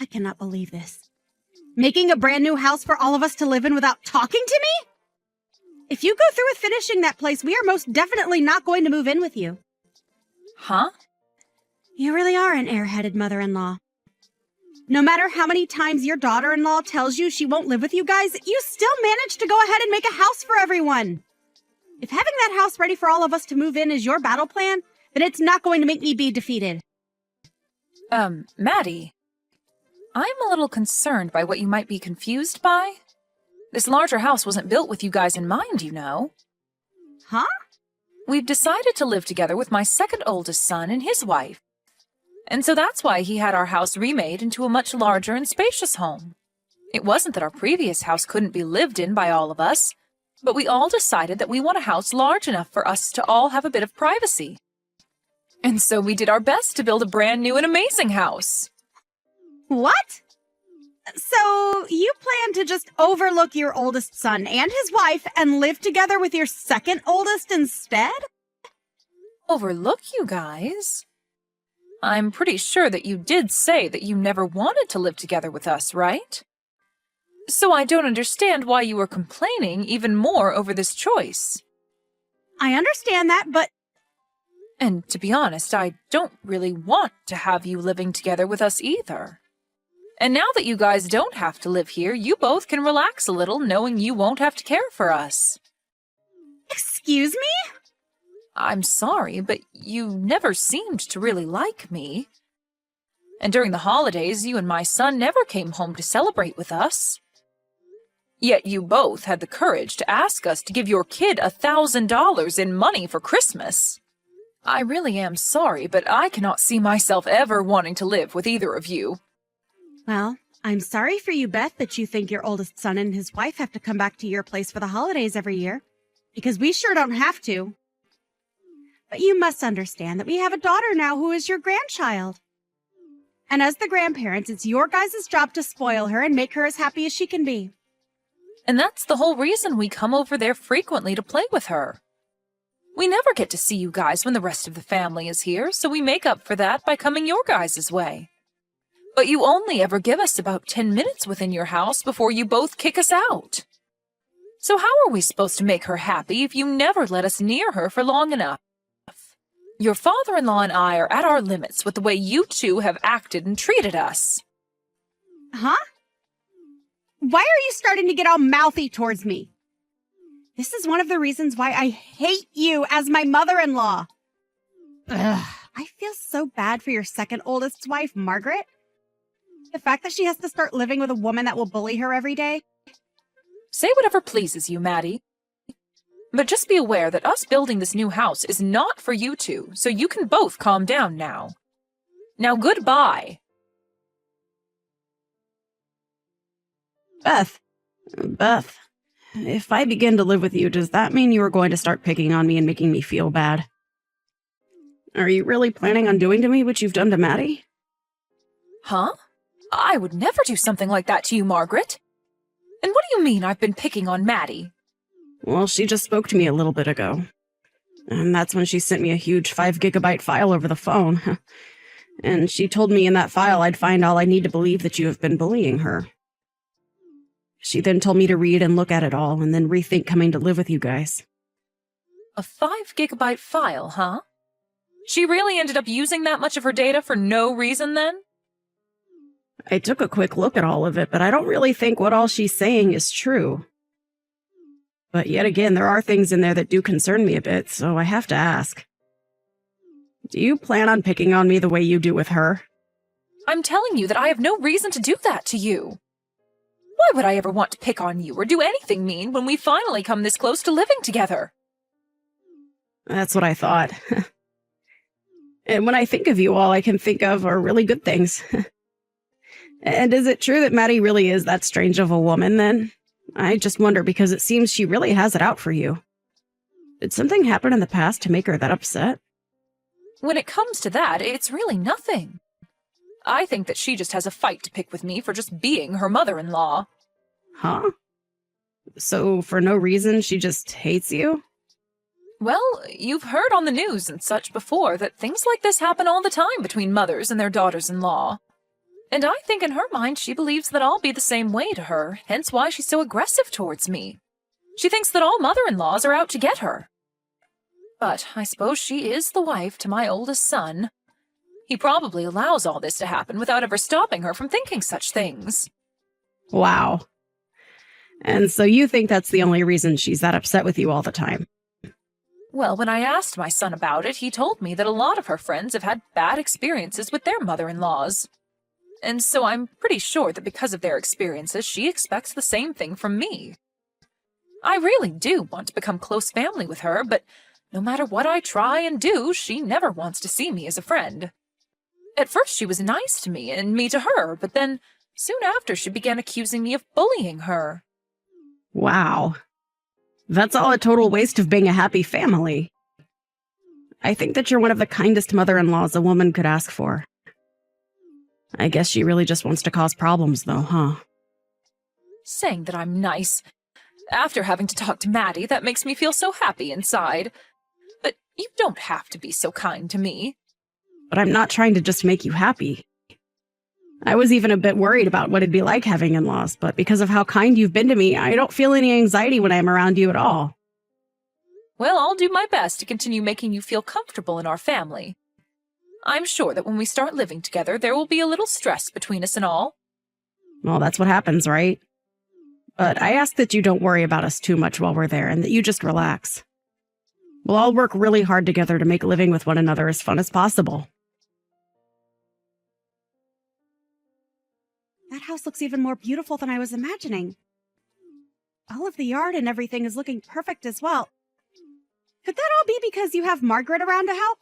I cannot believe this. Making a brand new house for all of us to live in without talking to me? If you go through with finishing that place, we are most definitely not going to move in with you. Huh? You really are an airheaded mother-in-law. No matter how many times your daughter-in-law tells you she won't live with you guys, you still manage to go ahead and make a house for everyone. If having that house ready for all of us to move in is your battle plan, then it's not going to make me be defeated. Maddie, I'm a little concerned by what you might be confused by. This larger house wasn't built with you guys in mind, you know. Huh? We've decided to live together with my second oldest son and his wife. And so that's why he had our house remade into a much larger and spacious home. It wasn't that our previous house couldn't be lived in by all of us, but we all decided that we want a house large enough for us to all have a bit of privacy. And so we did our best to build a brand new and amazing house. What? So you plan to just overlook your oldest son and his wife and live together with your second oldest instead? Overlook you guys? I'm pretty sure that you did say that you never wanted to live together with us, right? So I don't understand why you were complaining even more over this choice. I understand that, but... And to be honest, I don't really want to have you living together with us either. And now that you guys don't have to live here, you both can relax a little knowing you won't have to care for us. Excuse me? I'm sorry, but you never seemed to really like me. And during the holidays, you and my son never came home to celebrate with us. Yet you both had the courage to ask us to give your kid $1,000 in money for Christmas. I really am sorry, but I cannot see myself ever wanting to live with either of you. Well, I'm sorry for you, Beth, that you think your oldest son and his wife have to come back to your place for the holidays every year, because we sure don't have to. But you must understand that we have a daughter now who is your grandchild. And as the grandparents, it's your guys' job to spoil her and make her as happy as she can be. And that's the whole reason we come over there frequently to play with her. We never get to see you guys when the rest of the family is here, so we make up for that by coming your guys' way. But you only ever give us about 10 minutes within your house before you both kick us out. So how are we supposed to make her happy if you never let us near her for long enough? Your father-in-law and I are at our limits with the way you two have acted and treated us. Huh? Why are you starting to get all mouthy towards me? This is one of the reasons why I hate you as my mother-in-law. Ugh, I feel so bad for your second oldest wife, Margaret. The fact that she has to start living with a woman that will bully her every day. Say whatever pleases you, Maddie. But just be aware that us building this new house is not for you two, so you can both calm down now. Now, goodbye. Beth, if I begin to live with you, does that mean you are going to start picking on me and making me feel bad? Are you really planning on doing to me what you've done to Maddie? Huh? I would never do something like that to you, Margaret. And what do you mean I've been picking on Maddie? Well, she just spoke to me a little bit ago. And that's when she sent me a huge 5-gigabyte file over the phone. And she told me in that file I'd find all I need to believe that you have been bullying her. She then told me to read and look at it all and then rethink coming to live with you guys. A 5-gigabyte file, huh? She really ended up using that much of her data for no reason then? I took a quick look at all of it, but I don't really think what all she's saying is true. But yet again, there are things in there that do concern me a bit, so I have to ask. Do you plan on picking on me the way you do with her? I'm telling you that I have no reason to do that to you. Why would I ever want to pick on you or do anything mean when we finally come this close to living together? That's what I thought. And when I think of you, all I can think of are really good things. And is it true that Maddie really is that strange of a woman, then? I just wonder because it seems she really has it out for you. Did something happen in the past to make her that upset? When it comes to that, it's really nothing. I think that she just has a fight to pick with me for just being her mother-in-law. Huh? So for no reason she just hates you? Well, you've heard on the news and such before that things like this happen all the time between mothers and their daughters-in-law. And I think in her mind she believes that I'll be the same way to her, hence why she's so aggressive towards me. She thinks that all mother-in-laws are out to get her. But I suppose she is the wife to my oldest son. He probably allows all this to happen without ever stopping her from thinking such things. Wow. And so you think that's the only reason she's that upset with you all the time? Well, when I asked my son about it, he told me that a lot of her friends have had bad experiences with their mother-in-laws. And so I'm pretty sure that because of their experiences, she expects the same thing from me. I really do want to become close family with her, but no matter what I try and do, she never wants to see me as a friend. At first she was nice to me and me to her, but then soon after she began accusing me of bullying her. Wow. That's all a total waste of being a happy family. I think that you're one of the kindest mother-in-laws a woman could ask for. I guess she really just wants to cause problems, though, huh? Saying that I'm nice. After having to talk to Maddie, that makes me feel so happy inside. But you don't have to be so kind to me. But I'm not trying to just make you happy. I was even a bit worried about what it'd be like having in-laws, but because of how kind you've been to me, I don't feel any anxiety when I'm around you at all. Well, I'll do my best to continue making you feel comfortable in our family. I'm sure that when we start living together, there will be a little stress between us and all. Well, that's what happens, right? But I ask that you don't worry about us too much while we're there and that you just relax. We'll all work really hard together to make living with one another as fun as possible. That house looks even more beautiful than I was imagining. All of the yard and everything is looking perfect as well. Could that all be because you have Margaret around to help?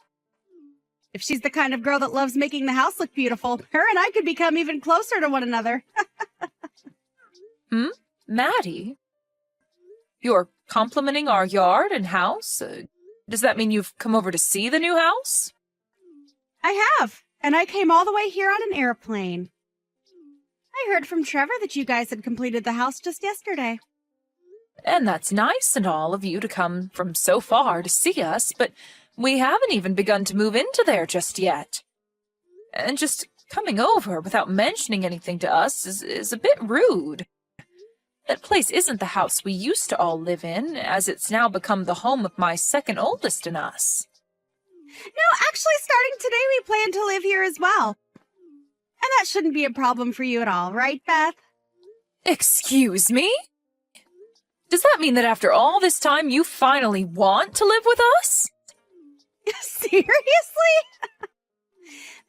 If she's the kind of girl that loves making the house look beautiful, her and I could become even closer to one another. Maddie? You're complimenting our yard and house? Does that mean you've come over to see the new house? I have, and I came all the way here on an airplane. I heard from Trevor that you guys had completed the house just yesterday. And that's nice and all of you to come from so far to see us, but we haven't even begun to move into there just yet. And just coming over without mentioning anything to us is a bit rude. That place isn't the house we used to all live in, as it's now become the home of my second oldest and us. No, actually, starting today, we plan to live here as well. And that shouldn't be a problem for you at all, right, Beth? Excuse me? Does that mean that after all this time you finally want to live with us? Seriously?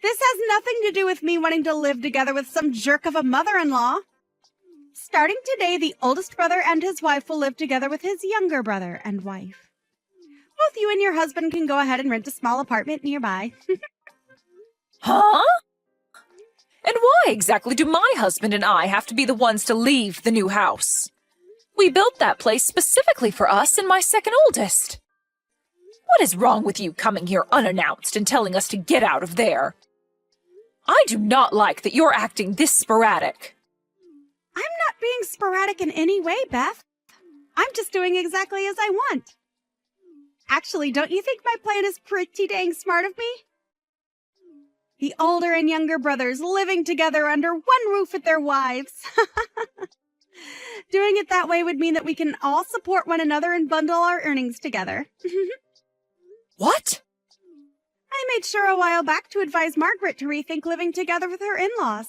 This has nothing to do with me wanting to live together with some jerk of a mother-in-law. Starting today, the oldest brother and his wife will live together with his younger brother and wife. Both you and your husband can go ahead and rent a small apartment nearby. Huh? And why exactly do my husband and I have to be the ones to leave the new house? We built that place specifically for us and my second oldest. What is wrong with you coming here unannounced and telling us to get out of there? I do not like that you're acting this sporadic. I'm not being sporadic in any way, Beth. I'm just doing exactly as I want. Actually, don't you think my plan is pretty dang smart of me? The older and younger brothers living together under one roof with their wives. Doing it that way would mean that we can all support one another and bundle our earnings together. What? I made sure a while back to advise Margaret to rethink living together with her in-laws.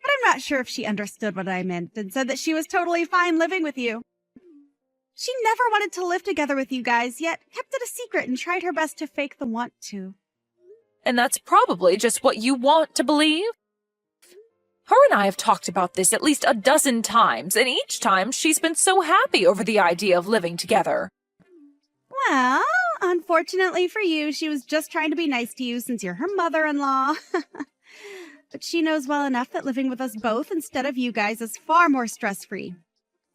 But I'm not sure if she understood what I meant and said that she was totally fine living with you. She never wanted to live together with you guys, yet kept it a secret and tried her best to fake the want to. And that's probably just what you want to believe? Her and I have talked about this at least a dozen times, and each time she's been so happy over the idea of living together. Well, unfortunately for you, she was just trying to be nice to you since you're her mother-in-law. But she knows well enough that living with us both instead of you guys is far more stress-free.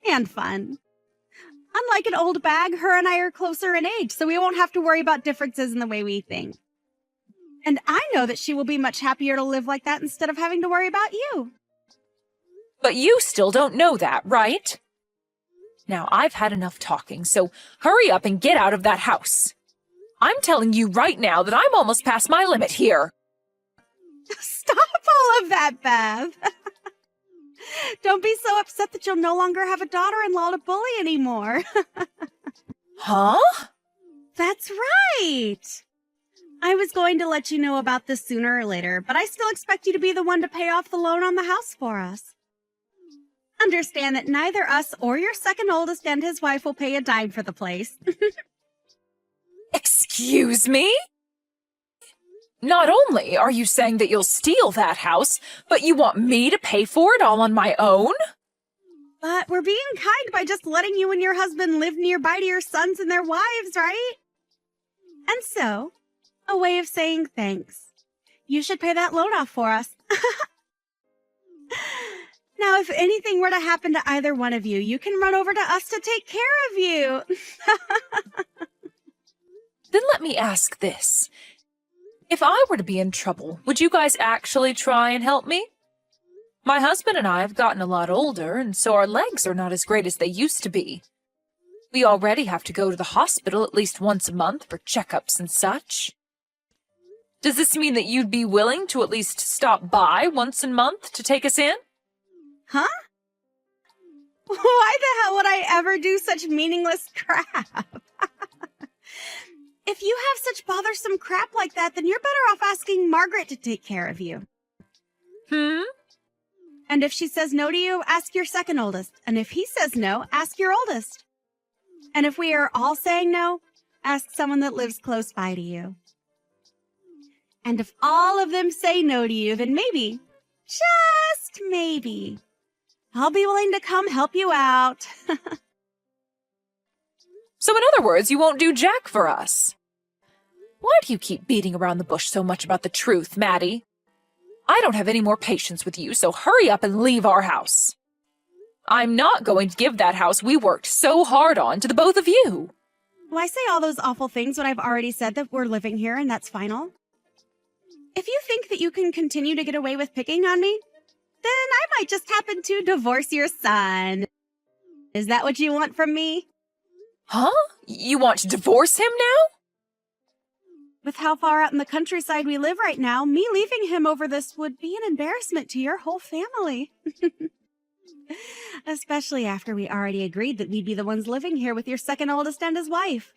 And fun. Unlike an old bag, her and I are closer in age, so we won't have to worry about differences in the way we think. And I know that she will be much happier to live like that instead of having to worry about you. But you still don't know that, right? Now, I've had enough talking, so hurry up and get out of that house. I'm telling you right now that I'm almost past my limit here. Stop all of that, Beth. Don't be so upset that you'll no longer have a daughter-in-law to bully anymore. Huh? That's right. I was going to let you know about this sooner or later, but I still expect you to be the one to pay off the loan on the house for us. Understand that neither us or your second oldest and his wife will pay a dime for the place. Excuse me? Not only are you saying that you'll steal that house, but you want me to pay for it all on my own? But we're being kind by just letting you and your husband live nearby to your sons and their wives, right? And so, a way of saying thanks. You should pay that loan off for us. Now, if anything were to happen to either one of you, you can run over to us to take care of you. Then let me ask this. If I were to be in trouble, would you guys actually try and help me? My husband and I have gotten a lot older, and so our legs are not as great as they used to be. We already have to go to the hospital at least once a month for checkups and such. Does this mean that you'd be willing to at least stop by once a month to take us in? Huh? Why the hell would I ever do such meaningless crap? If you have such bothersome crap like that, then you're better off asking Margaret to take care of you. And if she says no to you, ask your second oldest. And if he says no, ask your oldest. And if we are all saying no, ask someone that lives close by to you. And if all of them say no to you, then maybe, just maybe, I'll be willing to come help you out. So in other words, you won't do jack for us. Why do you keep beating around the bush so much about the truth, Maddie? I don't have any more patience with you, so hurry up and leave our house. I'm not going to give that house we worked so hard on to the both of you. Why say all those awful things when I've already said that we're living here and that's final? If you think that you can continue to get away with picking on me, then I might just happen to divorce your son. Is that what you want from me? Huh? You want to divorce him now? With how far out in the countryside we live right now, me leaving him over this would be an embarrassment to your whole family. Especially after we already agreed that we'd be the ones living here with your second oldest and his wife.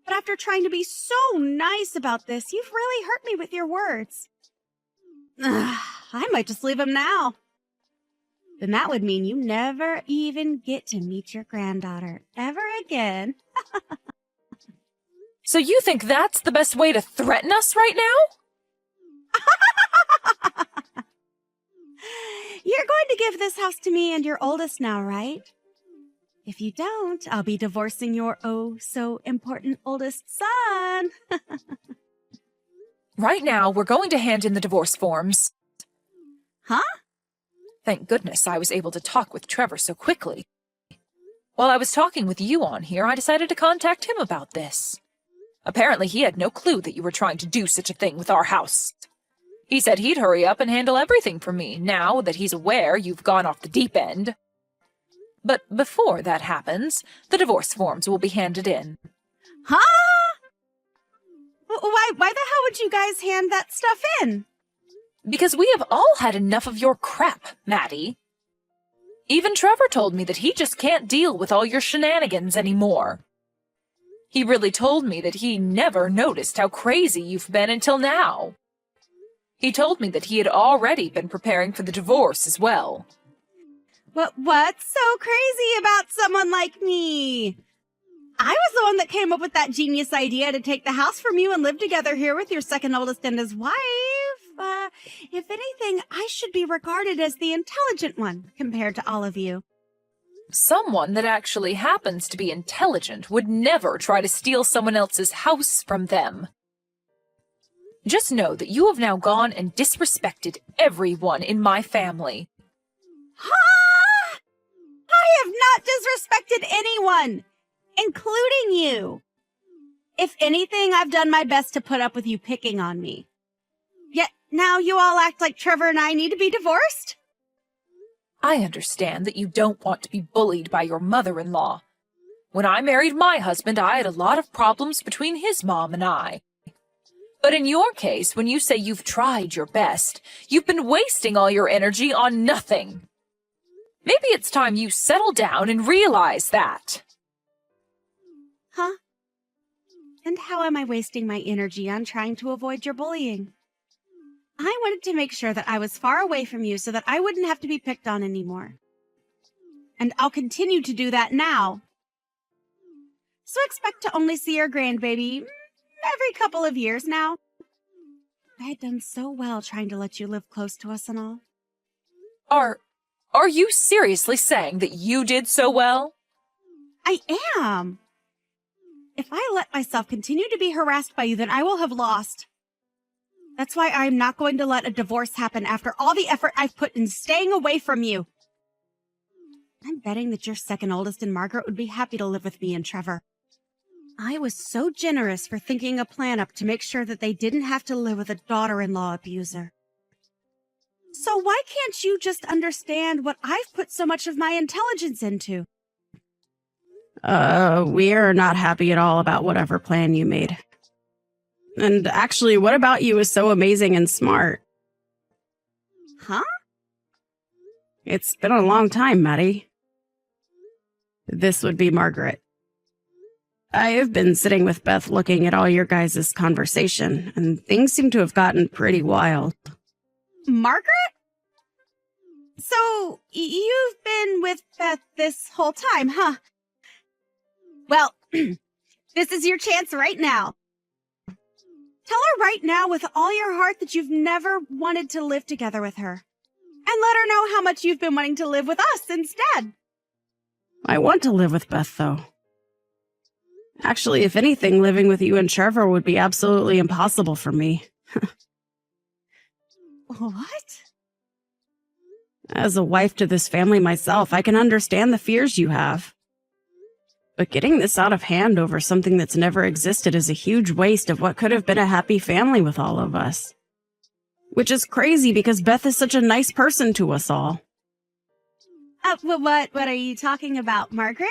But after trying to be so nice about this, you've really hurt me with your words. I might just leave him now. Then that would mean you never even get to meet your granddaughter ever again. So you think that's the best way to threaten us right now? You're going to give this house to me and your oldest now, right? If you don't, I'll be divorcing your oh-so-important oldest son. Right now, we're going to hand in the divorce forms. Huh? Thank goodness I was able to talk with Trevor so quickly. While I was talking with you on here, I decided to contact him about this. Apparently, he had no clue that you were trying to do such a thing with our house. He said he'd hurry up and handle everything for me, now that he's aware you've gone off the deep end. But before that happens, the divorce forms will be handed in. Huh? Why the hell would you guys hand that stuff in? Because we have all had enough of your crap, Maddie. Even Trevor told me that he just can't deal with all your shenanigans anymore. He really told me that he never noticed how crazy you've been until now. He told me that he had already been preparing for the divorce as well. What's so crazy about someone like me? I was the one that came up with that genius idea to take the house from you and live together here with your second oldest and his wife. If anything, I should be regarded as the intelligent one compared to all of you. Someone that actually happens to be intelligent would never try to steal someone else's house from them. Just know that you have now gone and disrespected everyone in my family. Huh? I have not disrespected anyone, including you. If anything, I've done my best to put up with you picking on me. Yet now you all act like Trevor and I need to be divorced? I understand that you don't want to be bullied by your mother-in-law. When I married my husband, I had a lot of problems between his mom and I. But in your case, when you say you've tried your best, you've been wasting all your energy on nothing. Maybe it's time you settle down and realize that. Huh? And how am I wasting my energy on trying to avoid your bullying? I wanted to make sure that I was far away from you so that I wouldn't have to be picked on anymore. And I'll continue to do that now. So expect to only see your grandbaby every couple of years now. I had done so well trying to let you live close to us and all. Are you seriously saying that you did so well? I am. If I let myself continue to be harassed by you, then I will have lost. That's why I'm not going to let a divorce happen after all the effort I've put in staying away from you. I'm betting that your second oldest and Margaret would be happy to live with me and Trevor. I was so generous for thinking a plan up to make sure that they didn't have to live with a daughter-in-law abuser. So why can't you just understand what I've put so much of my intelligence into? We're not happy at all about whatever plan you made. And actually, what about you is so amazing and smart? Huh? It's been a long time, Maddie. This would be Margaret. I have been sitting with Beth looking at all your guys' conversation, and things seem to have gotten pretty wild. Margaret? So, you've been with Beth this whole time, huh? Well, this is your chance right now. Tell her right now with all your heart that you've never wanted to live together with her. And let her know how much you've been wanting to live with us instead. I want to live with Beth, though. Actually, if anything, living with you and Trevor would be absolutely impossible for me. What? As a wife to this family myself, I can understand the fears you have. But getting this out of hand over something that's never existed is a huge waste of what could have been a happy family with all of us. Which is crazy because Beth is such a nice person to us all. What are you talking about, Margaret?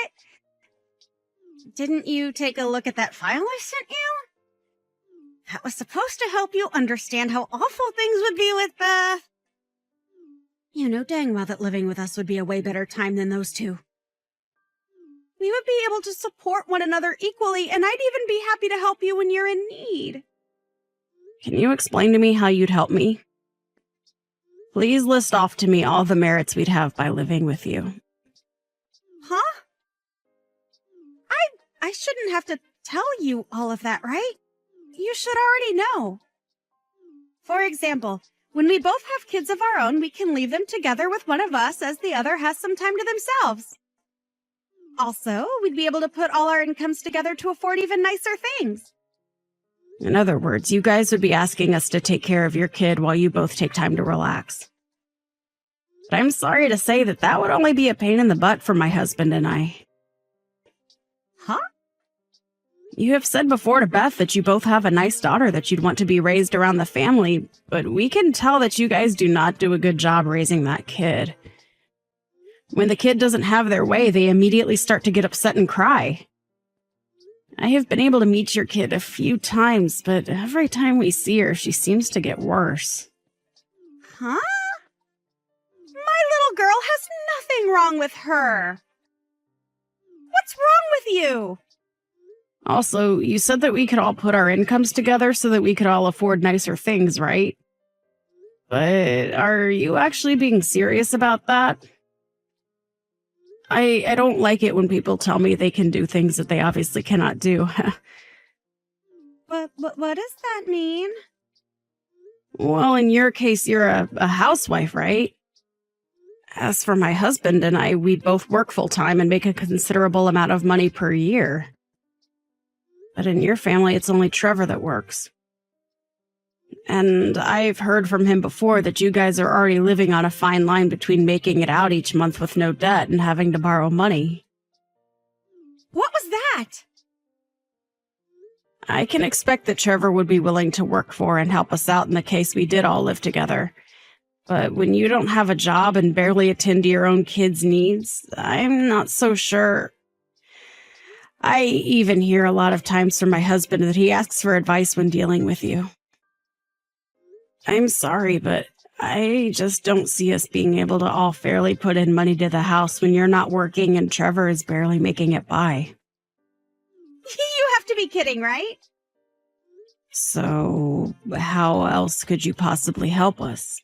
Didn't you take a look at that file I sent you? That was supposed to help you understand how awful things would be with Beth. You know dang well that living with us would be a way better time than those two. We would be able to support one another equally, and I'd even be happy to help you when you're in need. Can you explain to me how you'd help me? Please list off to me all the merits we'd have by living with you. Huh? I shouldn't have to tell you all of that, right? You should already know. For example, when we both have kids of our own, we can leave them together with one of us as the other has some time to themselves. Also, we'd be able to put all our incomes together to afford even nicer things. In other words, you guys would be asking us to take care of your kid while you both take time to relax. But I'm sorry to say that would only be a pain in the butt for my husband and I. Huh? You have said before to Beth that you both have a nice daughter that you'd want to be raised around the family, but we can tell that you guys do not do a good job raising that kid. When the kid doesn't have their way, they immediately start to get upset and cry. I have been able to meet your kid a few times, but every time we see her, she seems to get worse. Huh? My little girl has nothing wrong with her. What's wrong with you? Also, you said that we could all put our incomes together so that we could all afford nicer things, right? But are you actually being serious about that? I don't like it when people tell me they can do things that they obviously cannot do. What does that mean? Well, in your case, you're a housewife, right? As for my husband and I, we both work full-time and make a considerable amount of money per year. But in your family, it's only Trevor that works. And I've heard from him before that you guys are already living on a fine line between making it out each month with no debt and having to borrow money. What was that? I can expect that Trevor would be willing to work for and help us out in the case we did all live together. But when you don't have a job and barely attend to your own kids' needs, I'm not so sure. I even hear a lot of times from my husband that he asks for advice when dealing with you. I'm sorry, but I just don't see us being able to all fairly put in money to the house when you're not working and Trevor is barely making it by. You have to be kidding, right? So, how else could you possibly help us?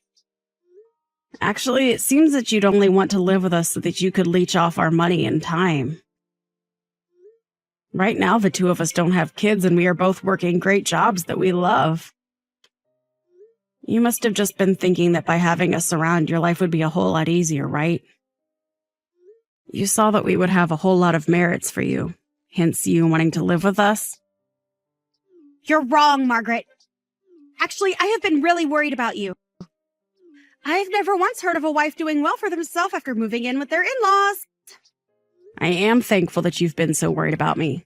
Actually, it seems that you'd only want to live with us so that you could leech off our money and time. Right now, the two of us don't have kids and we are both working great jobs that we love. You must have just been thinking that by having us around, your life would be a whole lot easier, right? You saw that we would have a whole lot of merits for you, hence you wanting to live with us. You're wrong, Margaret. Actually, I have been really worried about you. I've never once heard of a wife doing well for themselves after moving in with their in-laws. I am thankful that you've been so worried about me,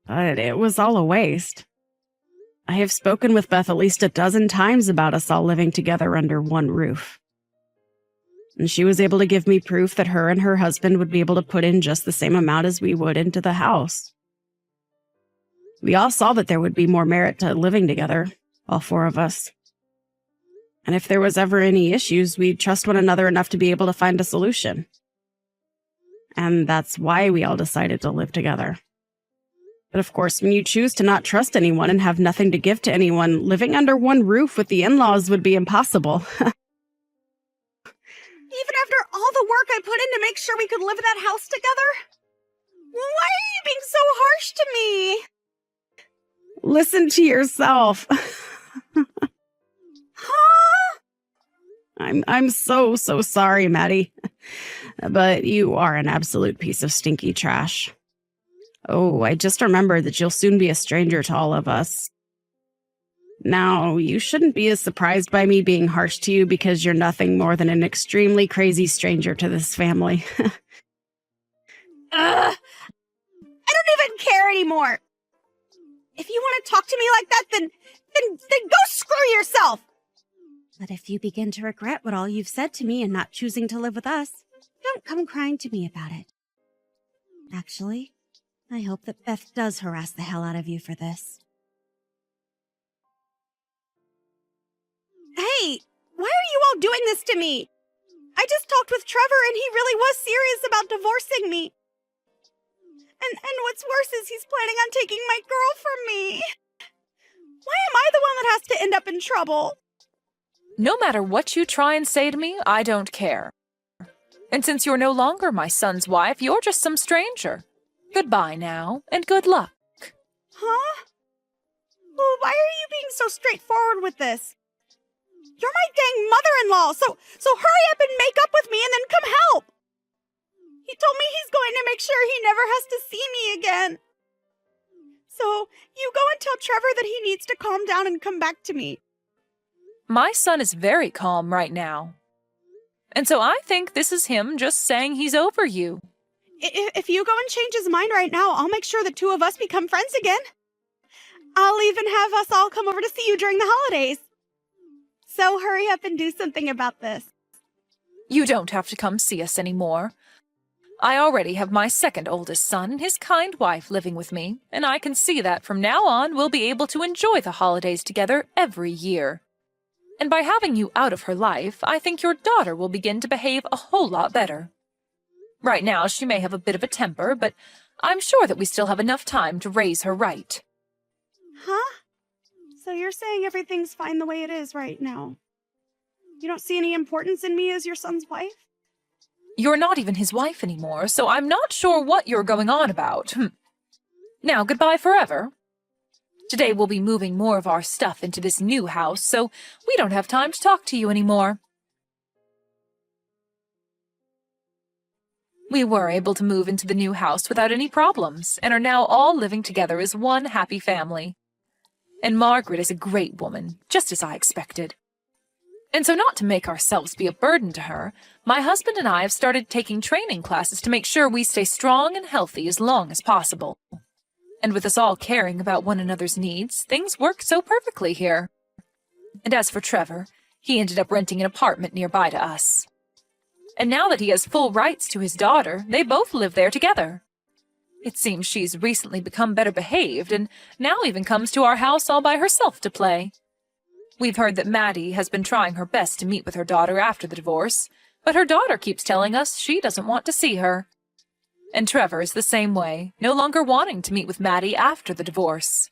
but it was all a waste. I have spoken with Beth at least a dozen times about us all living together under one roof. And she was able to give me proof that her and her husband would be able to put in just the same amount as we would into the house. We all saw that there would be more merit to living together, all four of us. And if there was ever any issues, we'd trust one another enough to be able to find a solution. And that's why we all decided to live together. But of course, when you choose to not trust anyone and have nothing to give to anyone, living under one roof with the in-laws would be impossible. Even after all the work I put in to make sure we could live in that house together? Why are you being so harsh to me? Listen to yourself. Huh? I'm so sorry, Maddie. But you are an absolute piece of stinky trash. Oh, I just remembered that you'll soon be a stranger to all of us. Now, you shouldn't be as surprised by me being harsh to you because you're nothing more than an extremely crazy stranger to this family. I don't even care anymore. If you want to talk to me like that, then go screw yourself. But if you begin to regret what all you've said to me and not choosing to live with us, don't come crying to me about it. Actually, I hope that Beth does harass the hell out of you for this. Hey, why are you all doing this to me? I just talked with Trevor and he really was serious about divorcing me. And what's worse is he's planning on taking my girl from me. Why am I the one that has to end up in trouble? No matter what you try and say to me, I don't care. And since you're no longer my son's wife, you're just some stranger. Goodbye now, and good luck. Huh? Well, why are you being so straightforward with this? You're my dang mother-in-law, so hurry up and make up with me and then come help. He told me he's going to make sure he never has to see me again. So, you go and tell Trevor that he needs to calm down and come back to me. My son is very calm right now. And so I think this is him just saying he's over you. If you go and change his mind right now, I'll make sure the two of us become friends again. I'll even have us all come over to see you during the holidays. So hurry up and do something about this. You don't have to come see us anymore. I already have my second oldest son and his kind wife living with me, and I can see that from now on we'll be able to enjoy the holidays together every year. And by having you out of her life, I think your daughter will begin to behave a whole lot better. Right now, she may have a bit of a temper, but I'm sure that we still have enough time to raise her right. Huh? So you're saying everything's fine the way it is right now? You don't see any importance in me as your son's wife? You're not even his wife anymore, so I'm not sure what you're going on about. Now, goodbye forever. Today we'll be moving more of our stuff into this new house, so we don't have time to talk to you anymore. We were able to move into the new house without any problems, and are now all living together as one happy family. And Margaret is a great woman, just as I expected. And so not to make ourselves be a burden to her, my husband and I have started taking training classes to make sure we stay strong and healthy as long as possible. And with us all caring about one another's needs, things work so perfectly here. And as for Trevor, he ended up renting an apartment nearby to us. And now that he has full rights to his daughter, they both live there together. It seems she's recently become better behaved and now even comes to our house all by herself to play. We've heard that Maddie has been trying her best to meet with her daughter after the divorce, but her daughter keeps telling us she doesn't want to see her. And Trevor is the same way, no longer wanting to meet with Maddie after the divorce.